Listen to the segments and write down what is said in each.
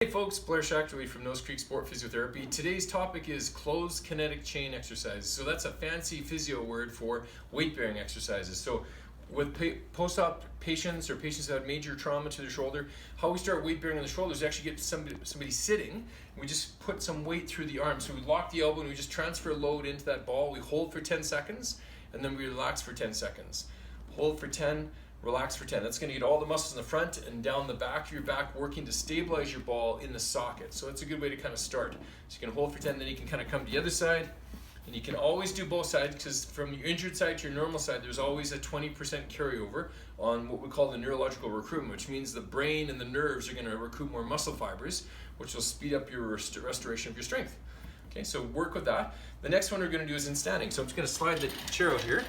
Hey folks, Blair Schachterway from Nose Creek Sport Physiotherapy. Today's topic is closed kinetic chain exercises. So that's a fancy physio word for weight-bearing exercises. So with post-op patients or patients that have major trauma to their shoulder, how we start weight bearing on the shoulders is actually get somebody sitting, and we just put some weight through the arm. So we lock the elbow and we just transfer load into that ball. We hold for 10 seconds and then we relax for 10 seconds. Hold for 10, relax for 10. That's going to get all the muscles in the front and down the back of your back working to stabilize your ball in the socket. So that's a good way to kind of start. So you can hold for 10, then you can kind of come to the other side. And you can always do both sides, because from your injured side to your normal side, there's always a 20% carryover on what we call the neurological recruitment, which means the brain and the nerves are going to recruit more muscle fibers, which will speed up your restoration of your strength. Okay, so work with that. The next one we're going to do is in standing. So I'm just going to slide the chair out here.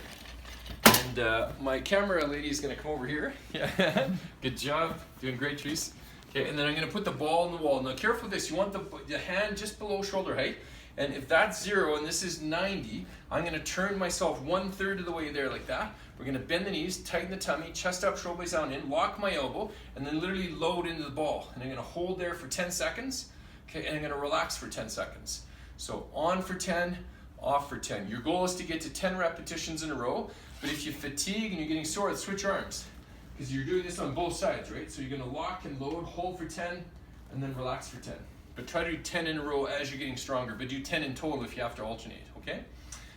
And my camera lady is going to come over here. Yeah, good job. Doing great, Therese. Okay, and then I'm going to put the ball on the wall. Now careful with this. You want the hand just below shoulder height. And if that's 0 and this is 90, I'm going to turn myself 1/3 of the way there like that. We're going to bend the knees, tighten the tummy, chest up, shoulder blades down in, lock my elbow, and then literally load into the ball. And I'm going to hold there for 10 seconds, okay, and I'm going to relax for 10 seconds. So on for 10, off for 10. Your goal is to get to 10 repetitions in a row, but if you fatigue and you're getting sore, switch arms, because you're doing this on both sides, right? So you're going to lock and load, hold for 10, and then relax for 10. But try to do 10 in a row as you're getting stronger, but do 10 in total if you have to alternate, okay?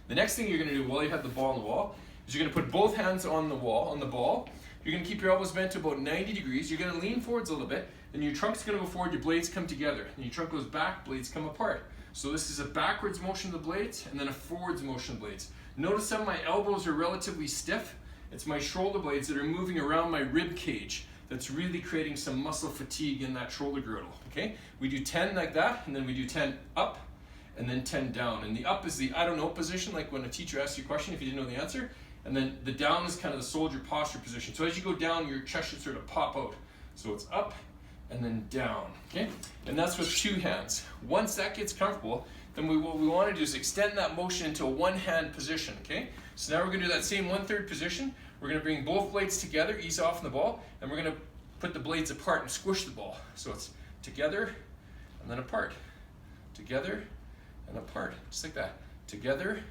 The next thing you're going to do while you have the ball on the wall is you're going to put both hands on the wall, on the ball. You're going to keep your elbows bent to about 90 degrees. You're going to lean forwards a little bit, and your trunk's going to go forward, your blades come together. And your trunk goes back, blades come apart. So this is a backwards motion of the blades, and then a forwards motion of the blades. Notice how my elbows are relatively stiff. It's my shoulder blades that are moving around my rib cage that's really creating some muscle fatigue in that shoulder girdle, okay? We do 10 like that, and then we do 10 up, and then 10 down. And the up is the I don't know position, like when a teacher asks you a question if you didn't know the answer, and then the down is kind of the soldier posture position. So as you go down, your chest should sort of pop out. So it's up, and then down, okay? And that's with 2 hands. Once that gets comfortable, then what we want to do is extend that motion into a one-hand position, okay? So now we're going to do that same 1/3 position. We're going to bring both blades together, ease off on the ball, and we're going to put the blades apart and squish the ball. So it's together and then apart, together and apart, just like that, together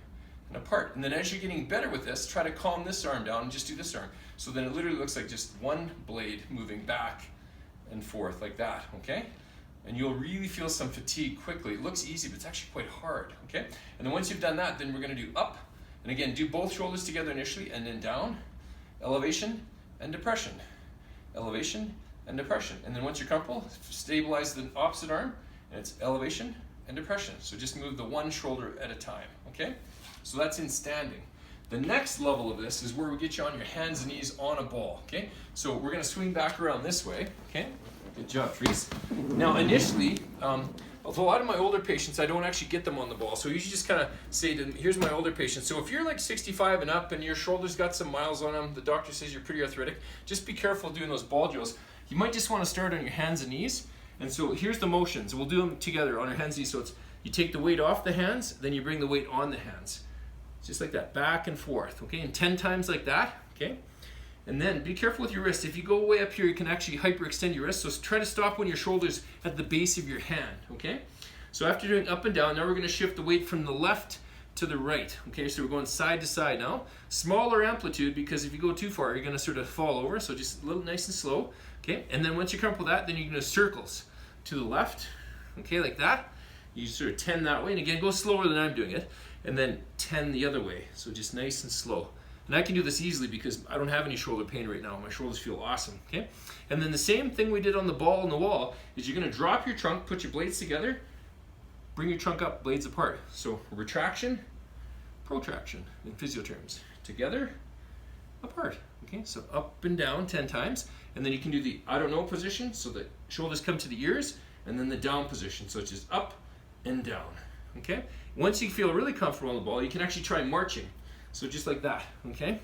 and apart. And then as you're getting better with this, try to calm this arm down and just do this arm. So then it literally looks like just one blade moving back and forth like that, okay? And you'll really feel some fatigue quickly. It looks easy, but it's actually quite hard, okay? And then once you've done that, then we're going to do up, and again, do both shoulders together initially, and then down, elevation and depression, elevation and depression. And then once you're comfortable, stabilize the opposite arm, and it's elevation and depression. So just move the one shoulder at a time, okay? So that's in standing. The next level of this is where we get you on your hands and knees on a ball, okay? So we're gonna swing back around this way, okay? Good job, Therese. Now initially, with a lot of my older patients, I don't actually get them on the ball. So you usually just kind of say to them, here's my older patient. So if you're like 65 and up and your shoulder's got some miles on them, the doctor says you're pretty arthritic, just be careful doing those ball drills. You might just want to start on your hands and knees. And so here's the motions. We'll do them together on our hands and knees. So it's, you take the weight off the hands, then you bring the weight on the hands. Just like that, back and forth, okay? And 10 times like that, okay? And then be careful with your wrists. If you go way up here, you can actually hyperextend your wrists. So try to stop when your shoulder's at the base of your hand, okay? So after doing up and down, now we're gonna shift the weight from the left to the right, okay? So we're going side to side now. Smaller amplitude, because if you go too far, you're gonna sort of fall over. So just a little nice and slow, okay? And then once you're comfortable with that, then you're gonna circles to the left, okay, like that. You sort of 10 that way, and again, go slower than I'm doing it. And then 10 the other way, so just nice and slow. And I can do this easily because I don't have any shoulder pain right now. My shoulders feel awesome, okay? And then the same thing we did on the ball on the wall is you're gonna drop your trunk, put your blades together, bring your trunk up, blades apart. So retraction, protraction in physio terms. Together, apart, okay? So up and down 10 times. And then you can do the I don't know position, so the shoulders come to the ears, and then the down position, so it's just up and down, okay? Once you feel really comfortable on the ball, you can actually try marching. So just like that, okay?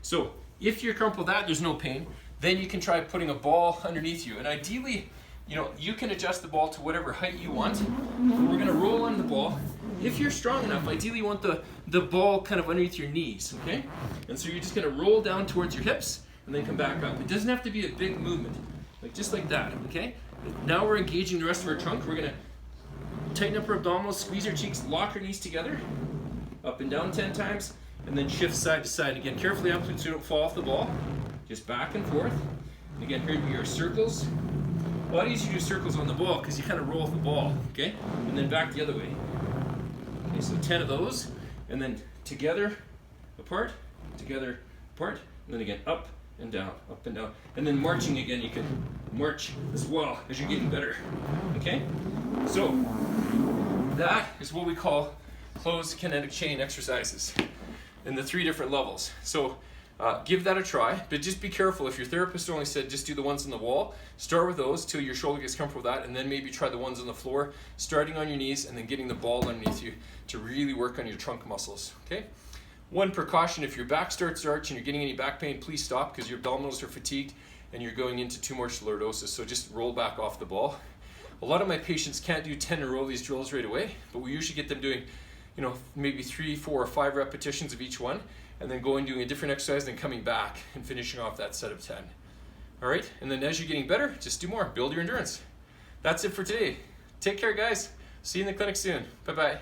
So if you're comfortable with that, there's no pain, then you can try putting a ball underneath you. And ideally, you know, you can adjust the ball to whatever height you want. We're gonna roll on the ball. If you're strong enough, ideally you want the ball kind of underneath your knees, okay? And so you're just gonna roll down towards your hips and then come back up. It doesn't have to be a big movement. Like just like that, okay? Now we're engaging the rest of our trunk. We're gonna tighten up our abdominals, squeeze our cheeks, lock our knees together, up and down 10 times, and then shift side to side. Again, carefully amplitude so you don't fall off the ball. Just back and forth. And again, here are your circles. A lot easier to do circles on the ball because you kind of roll with the ball, okay? And then back the other way. Okay, so 10 of those, and then together, apart, together, apart, and then again, up and down, up and down. And then marching again, you can march as well as you're getting better, okay? So, that is what we call closed kinetic chain exercises in the 3 different levels. So, give that a try, but just be careful. If your therapist only said just do the ones on the wall, start with those till your shoulder gets comfortable with that, and then maybe try the ones on the floor, starting on your knees and then getting the ball underneath you to really work on your trunk muscles, okay? One precaution, if your back starts to arch and you're getting any back pain, please stop because your abdominals are fatigued and you're going into tumorous lordosis, so just roll back off the ball. A lot of my patients can't do 10 in a row of these drills right away, but we usually get them doing, you know, maybe 3, 4, or 5 repetitions of each one, and then going doing a different exercise, and then coming back and finishing off that set of 10. All right, and then as you're getting better, just do more, build your endurance. That's it for today. Take care, guys. See you in the clinic soon. Bye-bye.